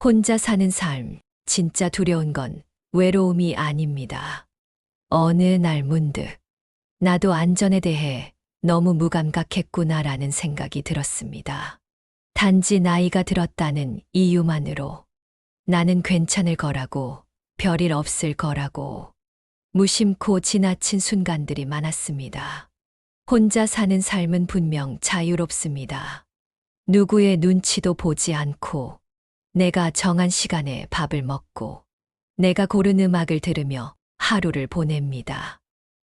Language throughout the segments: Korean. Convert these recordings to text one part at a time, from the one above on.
혼자 사는 삶, 진짜 두려운 건 외로움이 아닙니다. 어느 날 문득 나도 안전에 대해 너무 무감각했구나라는 생각이 들었습니다. 단지 나이가 들었다는 이유만으로 나는 괜찮을 거라고, 별일 없을 거라고 무심코 지나친 순간들이 많았습니다. 혼자 사는 삶은 분명 자유롭습니다. 누구의 눈치도 보지 않고 내가 정한 시간에 밥을 먹고 내가 고른 음악을 들으며 하루를 보냅니다.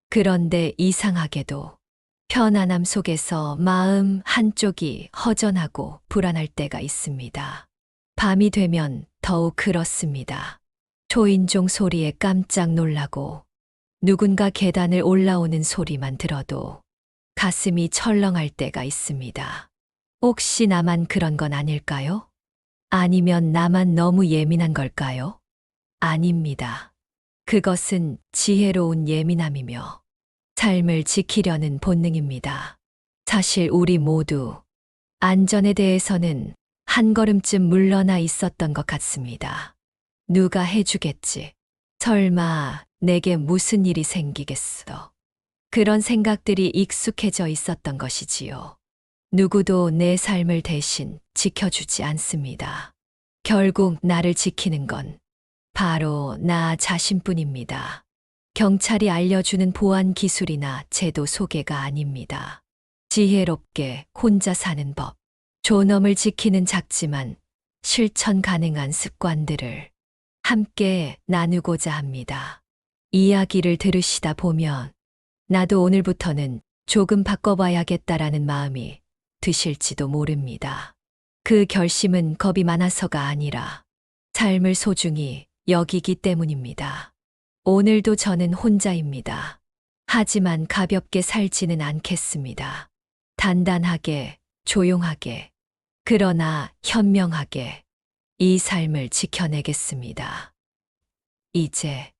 그런데 이상하게도 편안함 속에서 마음 한쪽이 허전하고 불안할 때가 있습니다. 밤이 되면 더욱 그렇습니다. 초인종 소리에 깜짝 놀라고 누군가 계단을 올라오는 소리만 들어도 가슴이 철렁할 때가 있습니다. 혹시 나만 그런 건 아닐까요? 아니면 나만 너무 예민한 걸까요? 아닙니다. 그것은 지혜로운 예민함이며 삶을 지키려는 본능입니다. 사실 우리 모두 안전에 대해서는 한 걸음쯤 물러나 있었던 것 같습니다. 누가 해주겠지? 설마 내게 무슨 일이 생기겠어? 그런 생각들이 익숙해져 있었던 것이지요. 누구도 내 삶을 대신 지켜주지 않습니다. 결국 나를 지키는 건 바로 나 자신뿐입니다. 경찰이 알려주는 보안 기술이나 제도 소개가 아닙니다. 지혜롭게 혼자 사는 법, 존엄을 지키는 작지만 실천 가능한 습관들을 함께 나누고자 합니다. 이야기를 들으시다 보면 나도 오늘부터는 조금 바꿔봐야겠다라는 마음이 드실지도 모릅니다. 그 결심은 겁이 많아서가 아니라 삶을 소중히 여기기 때문입니다. 오늘도 저는 혼자입니다. 하지만 가볍게 살지는 않겠습니다. 단단하게, 조용하게, 그러나 현명하게 이 삶을 지켜내겠습니다. 이제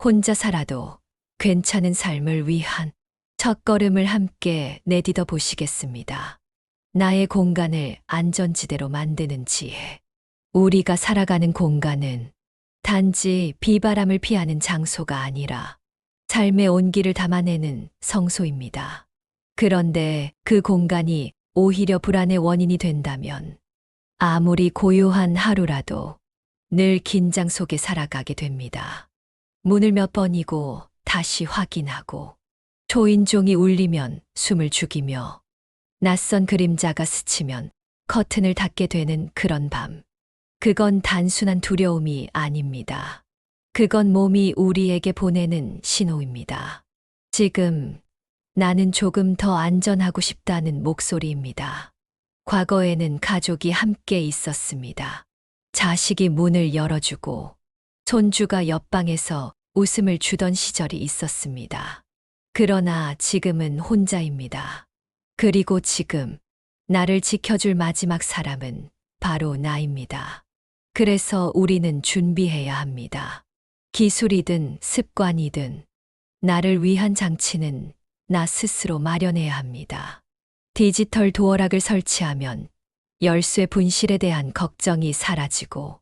혼자 살아도 괜찮은 삶을 위한 첫걸음을 함께 내딛어 보시겠습니다. 나의 공간을 안전지대로 만드는 지혜. 우리가 살아가는 공간은 단지 비바람을 피하는 장소가 아니라 삶의 온기를 담아내는 성소입니다. 그런데 그 공간이 오히려 불안의 원인이 된다면 아무리 고요한 하루라도 늘 긴장 속에 살아가게 됩니다. 문을 몇 번이고 다시 확인하고 초인종이 울리면 숨을 죽이며 낯선 그림자가 스치면 커튼을 닫게 되는 그런 밤. 그건 단순한 두려움이 아닙니다. 그건 몸이 우리에게 보내는 신호입니다. 지금 나는 조금 더 안전하고 싶다는 목소리입니다. 과거에는 가족이 함께 있었습니다. 자식이 문을 열어주고 손주가 옆방에서 웃음을 주던 시절이 있었습니다. 그러나 지금은 혼자입니다. 그리고 지금 나를 지켜줄 마지막 사람은 바로 나입니다. 그래서 우리는 준비해야 합니다. 기술이든 습관이든 나를 위한 장치는 나 스스로 마련해야 합니다. 디지털 도어락을 설치하면 열쇠 분실에 대한 걱정이 사라지고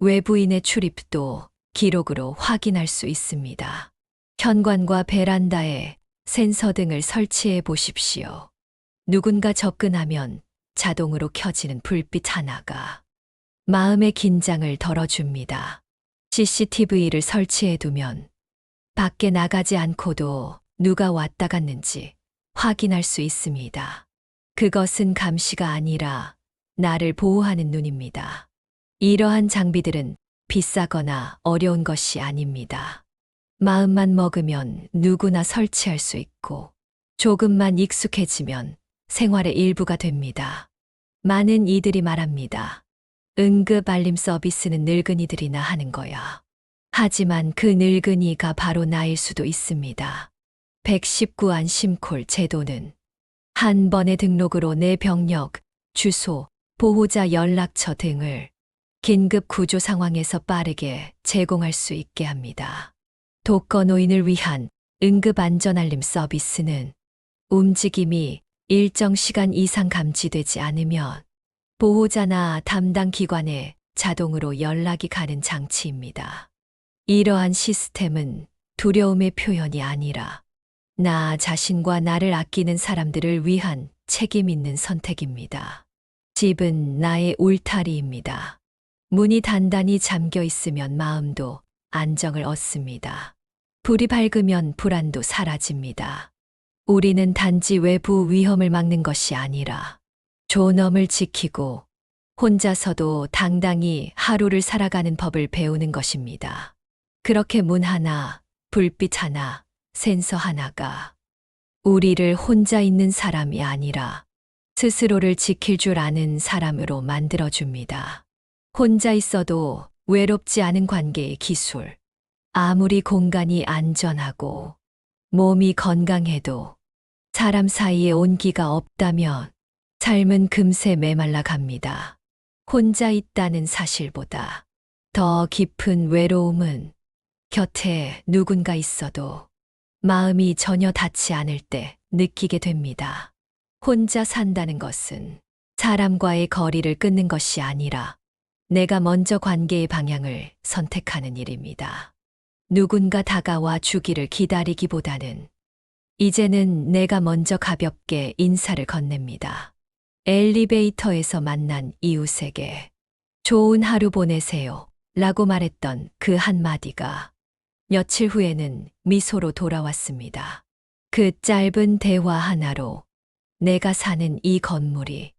외부인의 출입도 기록으로 확인할 수 있습니다. 현관과 베란다에 센서 등을 설치해 보십시오. 누군가 접근하면 자동으로 켜지는 불빛 하나가 마음의 긴장을 덜어줍니다. CCTV를 설치해 두면 밖에 나가지 않고도 누가 왔다 갔는지 확인할 수 있습니다. 그것은 감시가 아니라 나를 보호하는 눈입니다. 이러한 장비들은 비싸거나 어려운 것이 아닙니다. 마음만 먹으면 누구나 설치할 수 있고 조금만 익숙해지면 생활의 일부가 됩니다. 많은 이들이 말합니다. 응급 알림 서비스는 늙은이들이나 하는 거야. 하지만 그 늙은이가 바로 나일 수도 있습니다. 119 안심콜 제도는 한 번의 등록으로 내 병력, 주소, 보호자 연락처 등을 긴급 구조 상황에서 빠르게 제공할 수 있게 합니다. 독거노인을 위한 응급 안전알림 서비스는 움직임이 일정 시간 이상 감지되지 않으면 보호자나 담당 기관에 자동으로 연락이 가는 장치입니다. 이러한 시스템은 두려움의 표현이 아니라 나 자신과 나를 아끼는 사람들을 위한 책임 있는 선택입니다. 집은 나의 울타리입니다. 문이 단단히 잠겨 있으면 마음도 안정을 얻습니다. 불이 밝으면 불안도 사라집니다. 우리는 단지 외부 위험을 막는 것이 아니라 존엄을 지키고 혼자서도 당당히 하루를 살아가는 법을 배우는 것입니다. 그렇게 문 하나, 불빛 하나, 센서 하나가 우리를 혼자 있는 사람이 아니라 스스로를 지킬 줄 아는 사람으로 만들어줍니다. 혼자 있어도 외롭지 않은 관계의 기술. 아무리 공간이 안전하고 몸이 건강해도 사람 사이에 온기가 없다면 삶은 금세 메말라 갑니다. 혼자 있다는 사실보다 더 깊은 외로움은 곁에 누군가 있어도 마음이 전혀 닿지 않을 때 느끼게 됩니다. 혼자 산다는 것은 사람과의 거리를 끊는 것이 아니라 내가 먼저 관계의 방향을 선택하는 일입니다. 누군가 다가와 주기를 기다리기보다는 이제는 내가 먼저 가볍게 인사를 건넵니다. 엘리베이터에서 만난 이웃에게 좋은 하루 보내세요 라고 말했던 그 한마디가 며칠 후에는 미소로 돌아왔습니다. 그 짧은 대화 하나로 내가 사는 이 건물이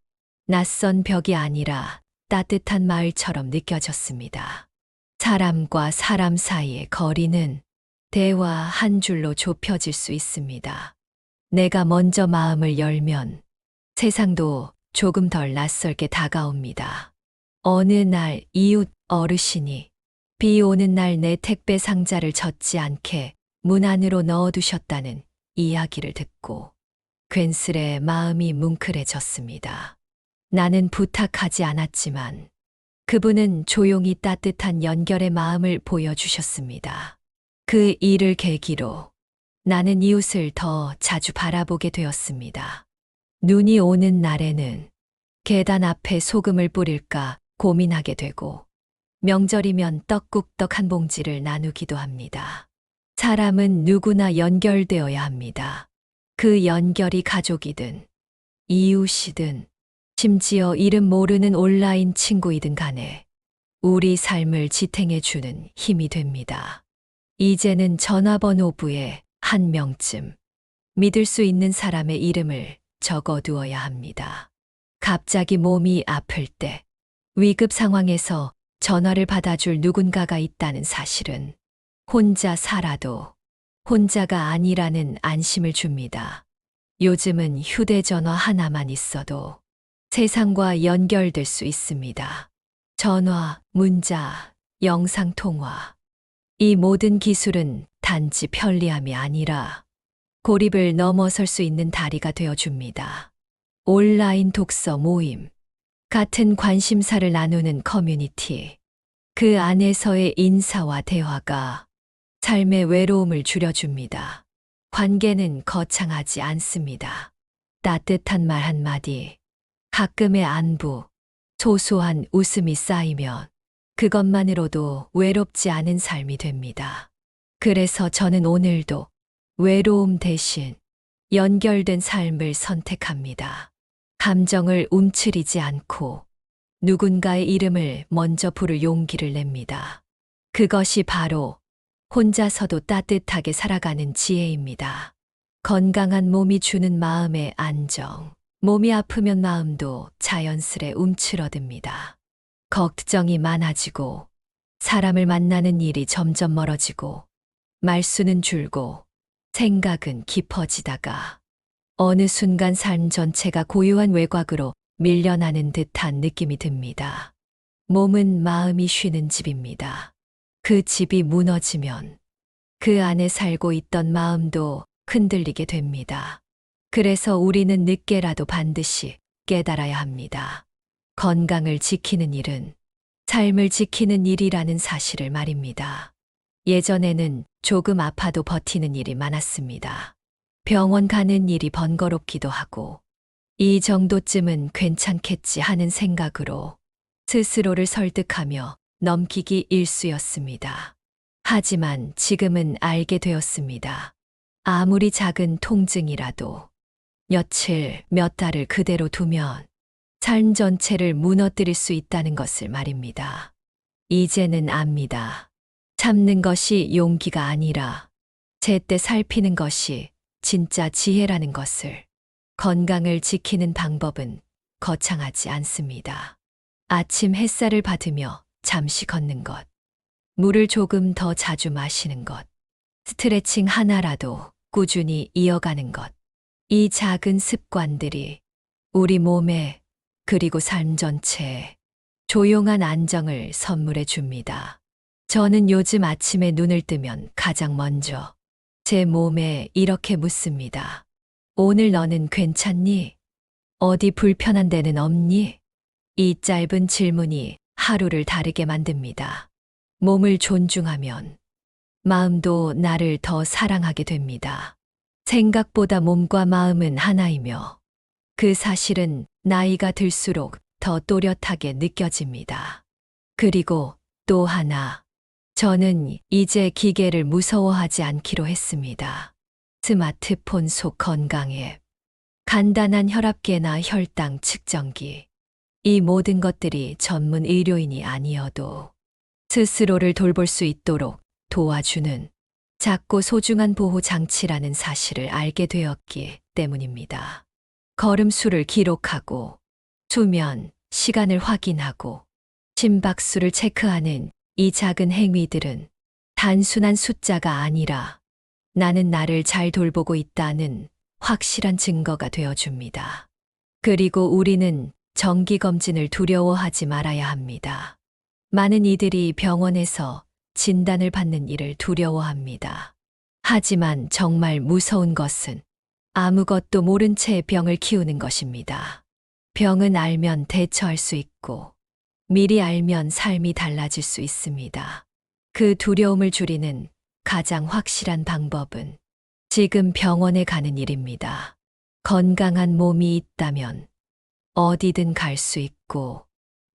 낯선 벽이 아니라 따뜻한 마을처럼 느껴졌습니다. 사람과 사람 사이의 거리는 대화 한 줄로 좁혀질 수 있습니다. 내가 먼저 마음을 열면 세상도 조금 덜 낯설게 다가옵니다. 어느 날 이웃 어르신이 비 오는 날 내 택배 상자를 젖지 않게 문 안으로 넣어두셨다는 이야기를 듣고 괜스레 마음이 뭉클해졌습니다. 나는 부탁하지 않았지만 그분은 조용히 따뜻한 연결의 마음을 보여주셨습니다. 그 일을 계기로 나는 이웃을 더 자주 바라보게 되었습니다. 눈이 오는 날에는 계단 앞에 소금을 뿌릴까 고민하게 되고 명절이면 떡국떡 한 봉지를 나누기도 합니다. 사람은 누구나 연결되어야 합니다. 그 연결이 가족이든 이웃이든 심지어 이름 모르는 온라인 친구이든 간에 우리 삶을 지탱해주는 힘이 됩니다. 이제는 전화번호부에 한 명쯤 믿을 수 있는 사람의 이름을 적어두어야 합니다. 갑자기 몸이 아플 때 위급 상황에서 전화를 받아줄 누군가가 있다는 사실은 혼자 살아도 혼자가 아니라는 안심을 줍니다. 요즘은 휴대전화 하나만 있어도 세상과 연결될 수 있습니다. 전화, 문자, 영상통화. 이 모든 기술은 단지 편리함이 아니라 고립을 넘어설 수 있는 다리가 되어줍니다. 온라인 독서 모임, 같은 관심사를 나누는 커뮤니티, 그 안에서의 인사와 대화가 삶의 외로움을 줄여줍니다. 관계는 거창하지 않습니다. 따뜻한 말 한마디, 가끔의 안부, 소소한 웃음이 쌓이면 그것만으로도 외롭지 않은 삶이 됩니다. 그래서 저는 오늘도 외로움 대신 연결된 삶을 선택합니다. 감정을 움츠리지 않고 누군가의 이름을 먼저 부를 용기를 냅니다. 그것이 바로 혼자서도 따뜻하게 살아가는 지혜입니다. 건강한 몸이 주는 마음의 안정. 몸이 아프면 마음도 자연스레 움츠러듭니다. 걱정이 많아지고 사람을 만나는 일이 점점 멀어지고 말수는 줄고 생각은 깊어지다가 어느 순간 삶 전체가 고요한 외곽으로 밀려나는 듯한 느낌이 듭니다. 몸은 마음이 쉬는 집입니다. 그 집이 무너지면 그 안에 살고 있던 마음도 흔들리게 됩니다. 그래서 우리는 늦게라도 반드시 깨달아야 합니다. 건강을 지키는 일은 삶을 지키는 일이라는 사실을 말입니다. 예전에는 조금 아파도 버티는 일이 많았습니다. 병원 가는 일이 번거롭기도 하고 이 정도쯤은 괜찮겠지 하는 생각으로 스스로를 설득하며 넘기기 일쑤였습니다. 하지만 지금은 알게 되었습니다. 아무리 작은 통증이라도 며칠, 몇 달을 그대로 두면 삶 전체를 무너뜨릴 수 있다는 것을 말입니다. 이제는 압니다. 참는 것이 용기가 아니라 제때 살피는 것이 진짜 지혜라는 것을. 건강을 지키는 방법은 거창하지 않습니다. 아침 햇살을 받으며 잠시 걷는 것, 물을 조금 더 자주 마시는 것, 스트레칭 하나라도 꾸준히 이어가는 것. 이 작은 습관들이 우리 몸에 그리고 삶 전체에 조용한 안정을 선물해 줍니다. 저는 요즘 아침에 눈을 뜨면 가장 먼저 제 몸에 이렇게 묻습니다. 오늘 너는 괜찮니? 어디 불편한 데는 없니? 이 짧은 질문이 하루를 다르게 만듭니다. 몸을 존중하면 마음도 나를 더 사랑하게 됩니다. 생각보다 몸과 마음은 하나이며 그 사실은 나이가 들수록 더 또렷하게 느껴집니다. 그리고 또 하나, 저는 이제 기계를 무서워하지 않기로 했습니다. 스마트폰 속 건강 앱, 간단한 혈압계나 혈당 측정기, 이 모든 것들이 전문 의료인이 아니어도 스스로를 돌볼 수 있도록 도와주는 작고 소중한 보호 장치라는 사실을 알게 되었기 때문입니다. 걸음수를 기록하고, 수면, 시간을 확인하고, 심박수를 체크하는 이 작은 행위들은 단순한 숫자가 아니라 나는 나를 잘 돌보고 있다는 확실한 증거가 되어줍니다. 그리고 우리는 정기검진을 두려워하지 말아야 합니다. 많은 이들이 병원에서 진단을 받는 일을 두려워합니다. 하지만 정말 무서운 것은 아무것도 모른 채 병을 키우는 것입니다. 병은 알면 대처할 수 있고, 미리 알면 삶이 달라질 수 있습니다. 그 두려움을 줄이는 가장 확실한 방법은 지금 병원에 가는 일입니다. 건강한 몸이 있다면 어디든 갈 수 있고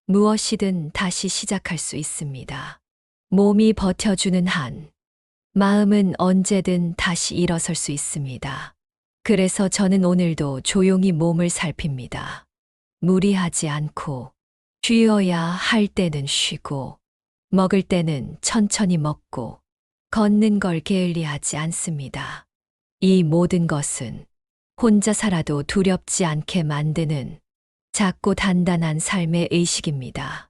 무엇이든 다시 시작할 수 있습니다. 몸이 버텨주는 한, 마음은 언제든 다시 일어설 수 있습니다. 그래서 저는 오늘도 조용히 몸을 살핍니다. 무리하지 않고, 쉬어야 할 때는 쉬고, 먹을 때는 천천히 먹고, 걷는 걸 게을리하지 않습니다. 이 모든 것은 혼자 살아도 두렵지 않게 만드는 작고 단단한 삶의 의식입니다.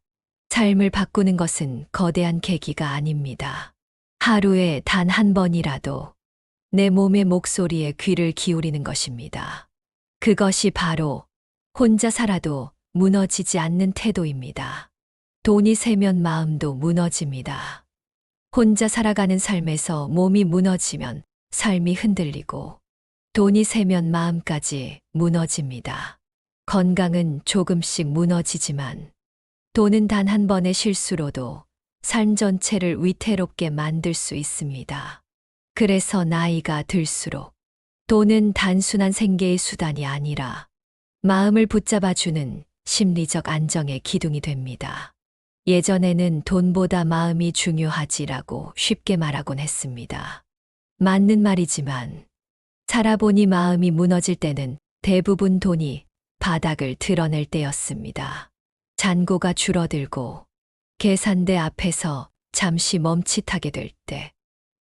삶을 바꾸는 것은 거대한 계기가 아닙니다. 하루에 단 한 번이라도 내 몸의 목소리에 귀를 기울이는 것입니다. 그것이 바로 혼자 살아도 무너지지 않는 태도입니다. 돈이 세면 마음도 무너집니다. 혼자 살아가는 삶에서 몸이 무너지면 삶이 흔들리고, 돈이 세면 마음까지 무너집니다. 건강은 조금씩 무너지지만 돈은 단 한 번의 실수로도 삶 전체를 위태롭게 만들 수 있습니다. 그래서 나이가 들수록 돈은 단순한 생계의 수단이 아니라 마음을 붙잡아주는 심리적 안정의 기둥이 됩니다. 예전에는 돈보다 마음이 중요하지라고 쉽게 말하곤 했습니다. 맞는 말이지만 살아보니 마음이 무너질 때는 대부분 돈이 바닥을 드러낼 때였습니다. 잔고가 줄어들고 계산대 앞에서 잠시 멈칫하게 될 때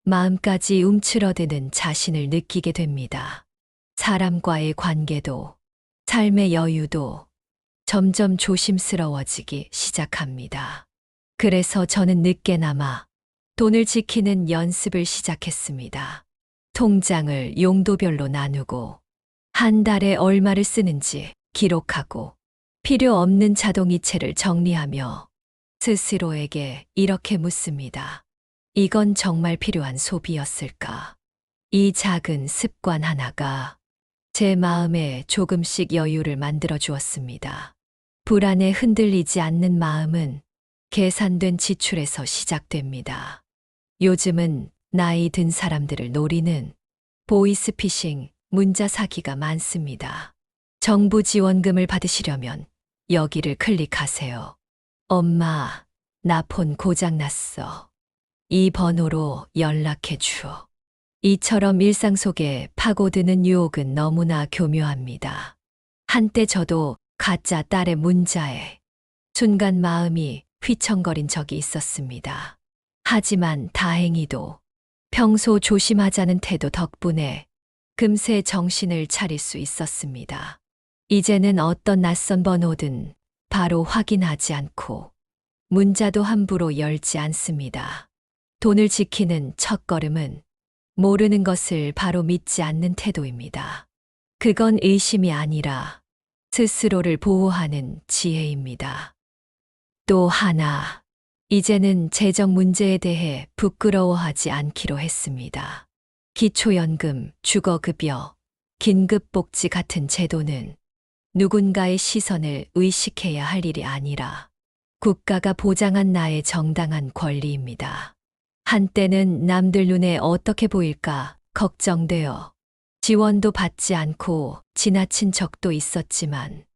마음까지 움츠러드는 자신을 느끼게 됩니다. 사람과의 관계도, 삶의 여유도 점점 조심스러워지기 시작합니다. 그래서 저는 늦게나마 돈을 지키는 연습을 시작했습니다. 통장을 용도별로 나누고 한 달에 얼마를 쓰는지 기록하고 필요 없는 자동이체를 정리하며 스스로에게 이렇게 묻습니다. 이건 정말 필요한 소비였을까? 이 작은 습관 하나가 제 마음에 조금씩 여유를 만들어 주었습니다. 불안에 흔들리지 않는 마음은 계산된 지출에서 시작됩니다. 요즘은 나이 든 사람들을 노리는 보이스피싱, 문자 사기가 많습니다. 정부 지원금을 받으시려면 여기를 클릭하세요. 엄마, 나 폰 고장났어. 이 번호로 연락해 줘. 이처럼 일상 속에 파고드는 유혹은 너무나 교묘합니다. 한때 저도 가짜 딸의 문자에 순간 마음이 휘청거린 적이 있었습니다. 하지만 다행히도 평소 조심하자는 태도 덕분에 금세 정신을 차릴 수 있었습니다. 이제는 어떤 낯선 번호든 바로 확인하지 않고 문자도 함부로 열지 않습니다. 돈을 지키는 첫걸음은 모르는 것을 바로 믿지 않는 태도입니다. 그건 의심이 아니라 스스로를 보호하는 지혜입니다. 또 하나, 이제는 재정 문제에 대해 부끄러워하지 않기로 했습니다. 기초연금, 주거급여, 긴급복지 같은 제도는 누군가의 시선을 의식해야 할 일이 아니라 국가가 보장한 나의 정당한 권리입니다. 한때는 남들 눈에 어떻게 보일까 걱정되어 지원도 받지 않고 지나친 적도 있었지만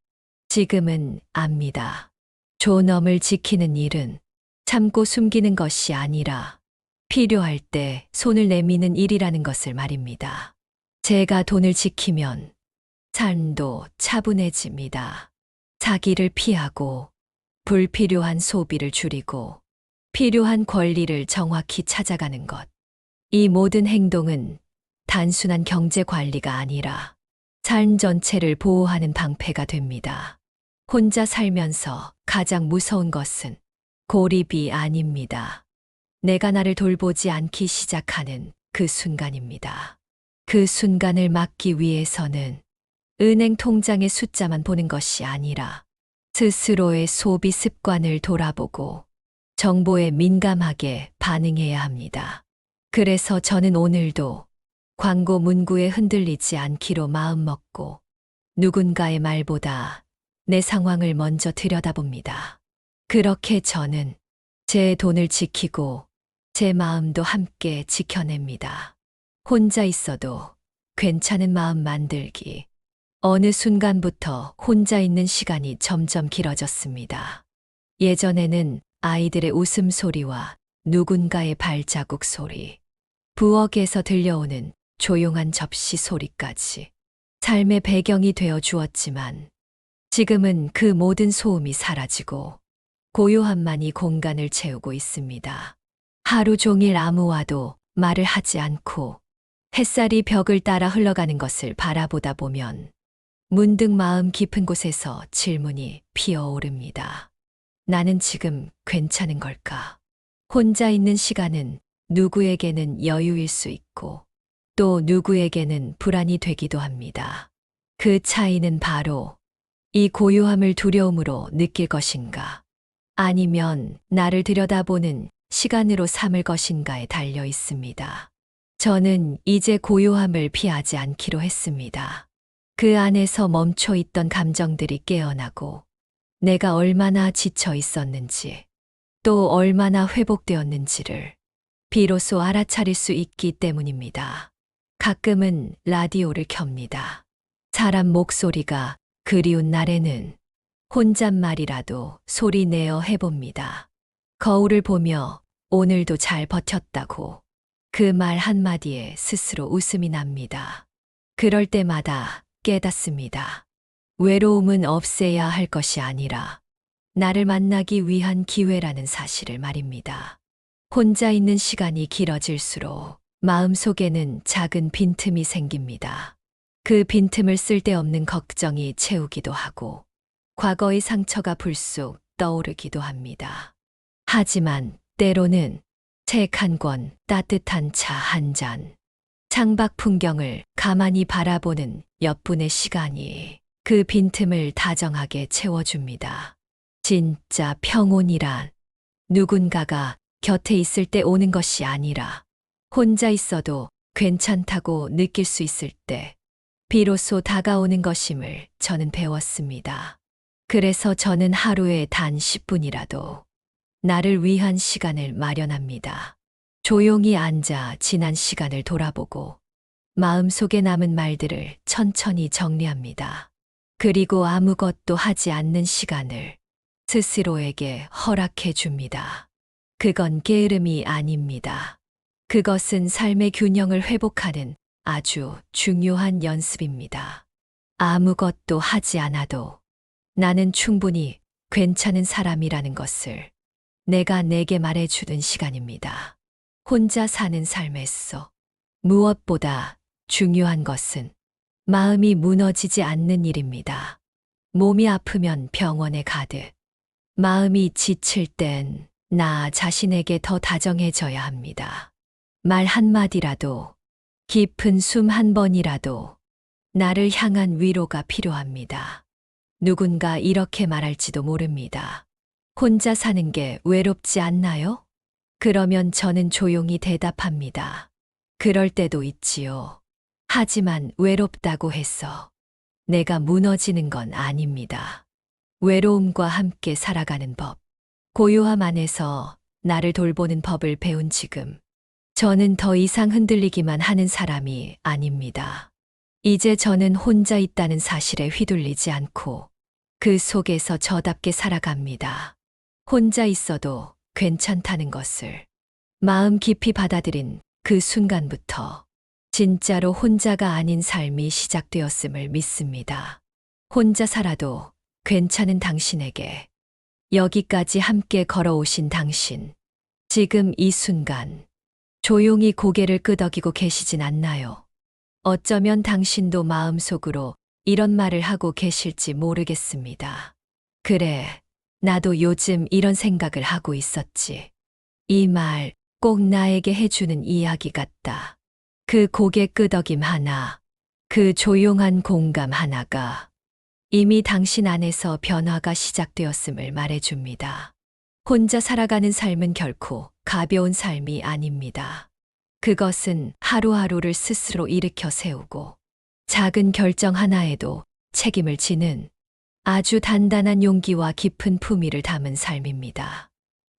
지금은 압니다. 존엄을 지키는 일은 참고 숨기는 것이 아니라 필요할 때 손을 내미는 일이라는 것을 말입니다. 제가 돈을 지키면 삶도 차분해집니다. 사기를 피하고 불필요한 소비를 줄이고 필요한 권리를 정확히 찾아가는 것. 이 모든 행동은 단순한 경제 관리가 아니라 삶 전체를 보호하는 방패가 됩니다. 혼자 살면서 가장 무서운 것은 고립이 아닙니다. 내가 나를 돌보지 않기 시작하는 그 순간입니다. 그 순간을 막기 위해서는 은행 통장의 숫자만 보는 것이 아니라 스스로의 소비 습관을 돌아보고 정보에 민감하게 반응해야 합니다. 그래서 저는 오늘도 광고 문구에 흔들리지 않기로 마음먹고 누군가의 말보다 내 상황을 먼저 들여다봅니다. 그렇게 저는 제 돈을 지키고 제 마음도 함께 지켜냅니다. 혼자 있어도 괜찮은 마음 만들기. 어느 순간부터 혼자 있는 시간이 점점 길어졌습니다. 예전에는 아이들의 웃음소리와 누군가의 발자국 소리, 부엌에서 들려오는 조용한 접시 소리까지 삶의 배경이 되어 주었지만 지금은 그 모든 소음이 사라지고 고요함만이 공간을 채우고 있습니다. 하루 종일 아무와도 말을 하지 않고 햇살이 벽을 따라 흘러가는 것을 바라보다 보면 문득 마음 깊은 곳에서 질문이 피어오릅니다. 나는 지금 괜찮은 걸까? 혼자 있는 시간은 누구에게는 여유일 수 있고 또 누구에게는 불안이 되기도 합니다. 그 차이는 바로 이 고요함을 두려움으로 느낄 것인가 아니면 나를 들여다보는 시간으로 삼을 것인가에 달려 있습니다. 저는 이제 고요함을 피하지 않기로 했습니다. 그 안에서 멈춰 있던 감정들이 깨어나고 내가 얼마나 지쳐 있었는지 또 얼마나 회복되었는지를 비로소 알아차릴 수 있기 때문입니다. 가끔은 라디오를 켭니다. 사람 목소리가 그리운 날에는 혼잣말이라도 소리 내어 해봅니다. 거울을 보며 오늘도 잘 버텼다고 그 말 한마디에 스스로 웃음이 납니다. 그럴 때마다 깨닫습니다. 외로움은 없애야 할 것이 아니라 나를 만나기 위한 기회라는 사실을 말입니다. 혼자 있는 시간이 길어질수록 마음속에는 작은 빈틈이 생깁니다. 그 빈틈을 쓸데없는 걱정이 채우기도 하고 과거의 상처가 불쑥 떠오르기도 합니다. 하지만 때로는 책 한 권, 따뜻한 차 한 잔, 창밖 풍경을 가만히 바라보는 몇 분의 시간이 그 빈틈을 다정하게 채워줍니다. 진짜 평온이란 누군가가 곁에 있을 때 오는 것이 아니라 혼자 있어도 괜찮다고 느낄 수 있을 때 비로소 다가오는 것임을 저는 배웠습니다. 그래서 저는 하루에 단 10분이라도 나를 위한 시간을 마련합니다. 조용히 앉아 지난 시간을 돌아보고 마음속에 남은 말들을 천천히 정리합니다. 그리고 아무것도 하지 않는 시간을 스스로에게 허락해 줍니다. 그건 게으름이 아닙니다. 그것은 삶의 균형을 회복하는 아주 중요한 연습입니다. 아무것도 하지 않아도 나는 충분히 괜찮은 사람이라는 것을 내가 내게 말해주는 시간입니다. 혼자 사는 삶에서 무엇보다 중요한 것은 마음이 무너지지 않는 일입니다. 몸이 아프면 병원에 가듯 마음이 지칠 땐 나 자신에게 더 다정해져야 합니다. 말 한마디라도, 깊은 숨 한 번이라도 나를 향한 위로가 필요합니다. 누군가 이렇게 말할지도 모릅니다. 혼자 사는 게 외롭지 않나요? 그러면 저는 조용히 대답합니다. 그럴 때도 있지요. 하지만 외롭다고 해서 내가 무너지는 건 아닙니다. 외로움과 함께 살아가는 법, 고요함 안에서 나를 돌보는 법을 배운 지금, 저는 더 이상 흔들리기만 하는 사람이 아닙니다. 이제 저는 혼자 있다는 사실에 휘둘리지 않고 그 속에서 저답게 살아갑니다. 혼자 있어도 괜찮다는 것을 마음 깊이 받아들인 그 순간부터 진짜로 혼자가 아닌 삶이 시작되었음을 믿습니다. 혼자 살아도 괜찮은 당신에게, 여기까지 함께 걸어오신 당신, 지금 이 순간 조용히 고개를 끄덕이고 계시진 않나요? 어쩌면 당신도 마음속으로 이런 말을 하고 계실지 모르겠습니다. 그래, 나도 요즘 이런 생각을 하고 있었지. 이 말 꼭 나에게 해주는 이야기 같다. 그 고개 끄덕임 하나, 그 조용한 공감 하나가 이미 당신 안에서 변화가 시작되었음을 말해줍니다. 혼자 살아가는 삶은 결코 가벼운 삶이 아닙니다. 그것은 하루하루를 스스로 일으켜 세우고 작은 결정 하나에도 책임을 지는 아주 단단한 용기와 깊은 품위를 담은 삶입니다.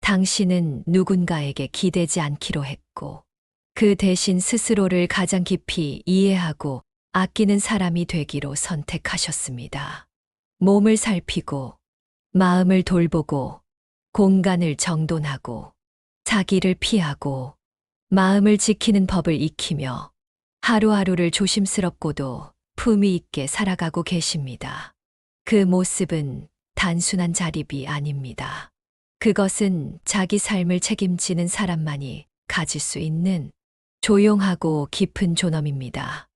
당신은 누군가에게 기대지 않기로 했고 그 대신 스스로를 가장 깊이 이해하고 아끼는 사람이 되기로 선택하셨습니다. 몸을 살피고 마음을 돌보고 공간을 정돈하고 자기를 피하고 마음을 지키는 법을 익히며 하루하루를 조심스럽고도 품위 있게 살아가고 계십니다. 그 모습은 단순한 자립이 아닙니다. 그것은 자기 삶을 책임지는 사람만이 가질 수 있는 조용하고 깊은 존엄입니다.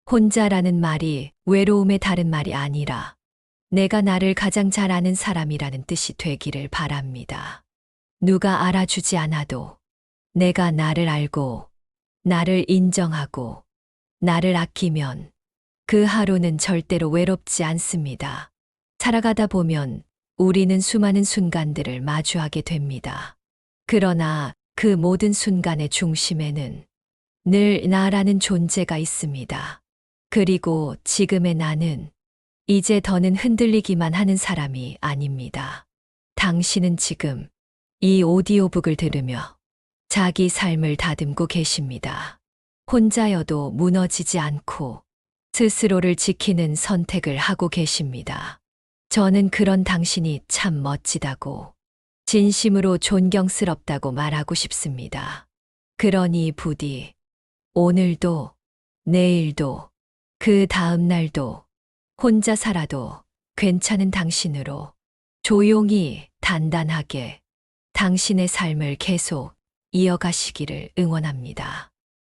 혼자라는 말이 외로움의 다른 말이 아니라 내가 나를 가장 잘 아는 사람이라는 뜻이 되기를 바랍니다. 누가 알아주지 않아도 내가 나를 알고 나를 인정하고 나를 아끼면 그 하루는 절대로 외롭지 않습니다. 살아가다 보면 우리는 수많은 순간들을 마주하게 됩니다. 그러나 그 모든 순간의 중심에는 늘 나라는 존재가 있습니다. 그리고 지금의 나는 이제 더는 흔들리기만 하는 사람이 아닙니다. 당신은 지금 이 오디오북을 들으며 자기 삶을 다듬고 계십니다. 혼자여도 무너지지 않고 스스로를 지키는 선택을 하고 계십니다. 저는 그런 당신이 참 멋지다고, 진심으로 존경스럽다고 말하고 싶습니다. 그러니 부디 오늘도, 내일도, 그 다음 날도 혼자 살아도 괜찮은 당신으로 조용히 단단하게 당신의 삶을 계속 이어가시기를 응원합니다.